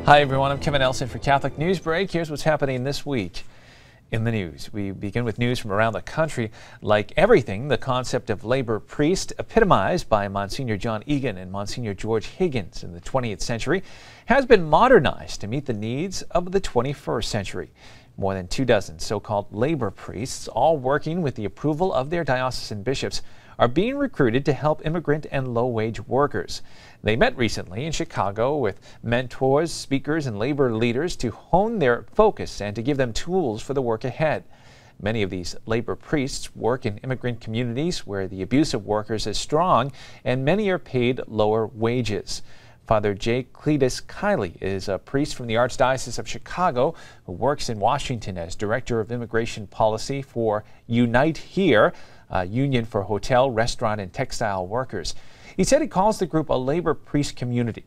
Hi everyone, I'm Kevin Nelson for Catholic Newsbreak. Here's what's happening this week in the news. We begin with news from around the country. Like everything, the concept of labor priest, epitomized by Monsignor John Egan and Monsignor George Higgins in the 20th century, has been modernized to meet the needs of the 21st century. More than 24 so-called labor priests, all working with the approval of their diocesan bishops, are being recruited to help immigrant and low-wage workers. They met recently in Chicago with mentors, speakers, and labor leaders to hone their focus and to give them tools for the work ahead. Many of these labor priests work in immigrant communities where the abuse of workers is strong, and many are paid lower wages. Father J. Cletus Kiley is a priest from the Archdiocese of Chicago who works in Washington as Director of Immigration Policy for Unite Here, a union for hotel, restaurant, and textile workers. He said he calls the group a labor priest community.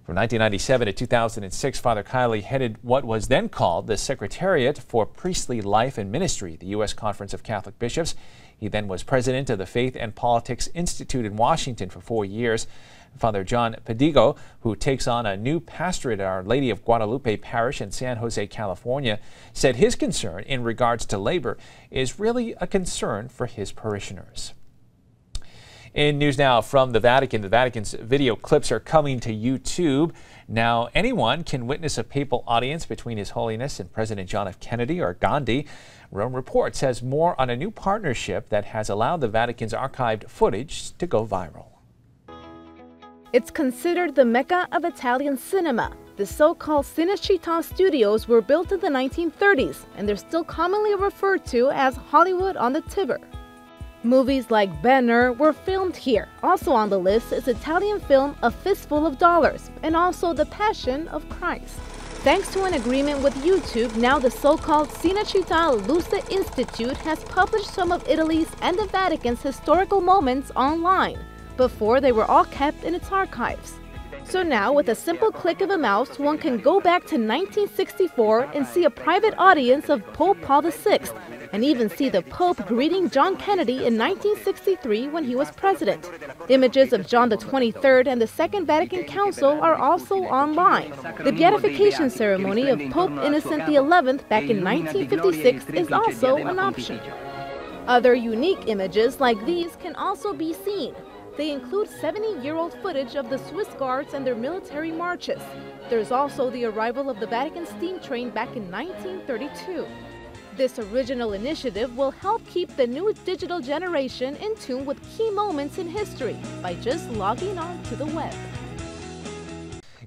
From 1997 to 2006, Father Kiley headed what was then called the Secretariat for Priestly Life and Ministry, the U.S. Conference of Catholic Bishops. He then was president of the Faith and Politics Institute in Washington for 4 years. Father John Pedigo, who takes on a new pastorate at Our Lady of Guadalupe Parish in San Jose, California, said his concern in regards to labor is really a concern for his parishioners. In news now from the Vatican's video clips are coming to YouTube. Now, anyone can witness a papal audience between His Holiness and President John F. Kennedy or Gandhi. Rome Reports has more on a new partnership that has allowed the Vatican's archived footage to go viral. It's considered the Mecca of Italian cinema. The so-called Cinecittà studios were built in the 1930s, and they're still commonly referred to as Hollywood on the Tiber. Movies like Ben Hur were filmed here. Also on the list is Italian film A Fistful of Dollars, and also The Passion of Christ. Thanks to an agreement with YouTube, now the so-called Cinecittà Luce Institute has published some of Italy's and the Vatican's historical moments online. Before, they were all kept in its archives. So now, with a simple click of a mouse, one can go back to 1964 and see a private audience of Pope Paul VI, and even see the Pope greeting John Kennedy in 1963 when he was president. Images of John XXIII and the Second Vatican Council are also online. The beatification ceremony of Pope Innocent XI back in 1956 is also an option. Other unique images like these can also be seen. They include 70-year-old footage of the Swiss Guards and their military marches. There's also the arrival of the Vatican steam train back in 1932. This original initiative will help keep the new digital generation in tune with key moments in history by just logging on to the web.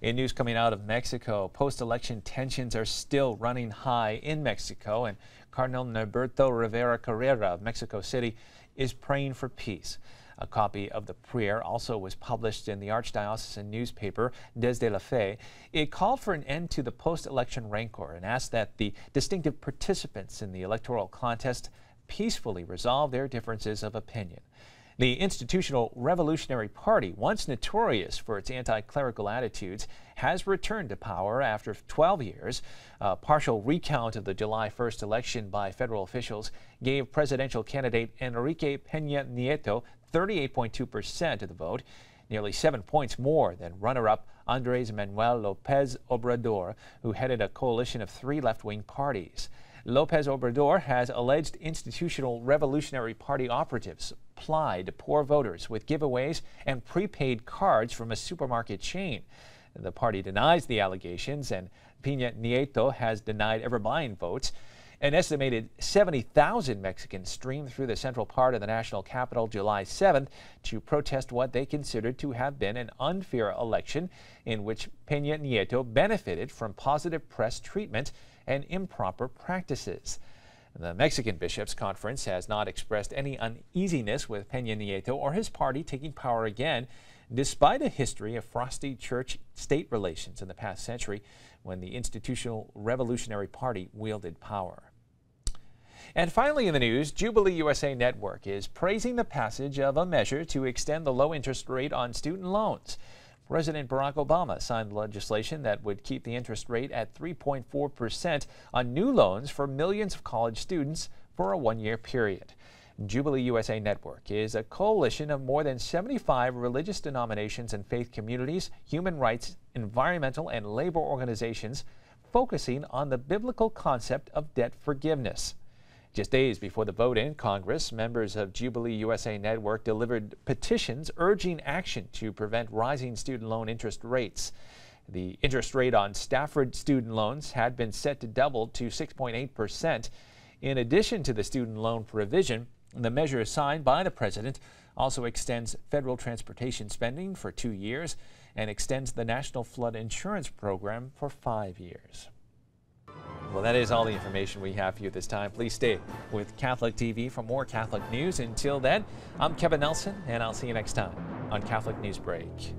In news coming out of Mexico, post-election tensions are still running high in Mexico, and Cardinal Norberto Rivera Carrera of Mexico City is praying for peace. A copy of the prayer also was published in the Archdiocesan newspaper, Desde la Fe. It called for an end to the post-election rancor and asked that the distinctive participants in the electoral contest peacefully resolve their differences of opinion. The Institutional Revolutionary Party, once notorious for its anti-clerical attitudes, has returned to power after 12 years. A partial recount of the July 1st election by federal officials gave presidential candidate Enrique Peña Nieto 38.2% of the vote, nearly 7 points more than runner-up Andrés Manuel López Obrador, who headed a coalition of 3 left-wing parties. López Obrador has alleged Institutional Revolutionary Party operatives plied poor voters with giveaways and prepaid cards from a supermarket chain. The party denies the allegations, and Peña Nieto has denied ever buying votes. An estimated 70,000 Mexicans streamed through the central part of the national capital July 7th to protest what they considered to have been an unfair election in which Peña Nieto benefited from positive press treatment and improper practices. The Mexican Bishops' Conference has not expressed any uneasiness with Peña Nieto or his party taking power again, despite a history of frosty church-state relations in the past century when the Institutional Revolutionary Party wielded power. And finally in the news, Jubilee USA Network is praising the passage of a measure to extend the low interest rate on student loans. President Barack Obama signed legislation that would keep the interest rate at 3.4% on new loans for millions of college students for a one-year period. Jubilee USA Network is a coalition of more than 75 religious denominations and faith communities, human rights, environmental, and labor organizations focusing on the biblical concept of debt forgiveness. Just days before the vote in Congress, members of Jubilee USA Network delivered petitions urging action to prevent rising student loan interest rates. The interest rate on Stafford student loans had been set to double to 6.8%. In addition to the student loan provision, the measure signed by the president also extends federal transportation spending for 2 years and extends the National Flood Insurance Program for 5 years. Well, that is all the information we have for you this time. Please stay with Catholic TV for more Catholic news. Until then, I'm Kevin Nelson, and I'll see you next time on Catholic News Break.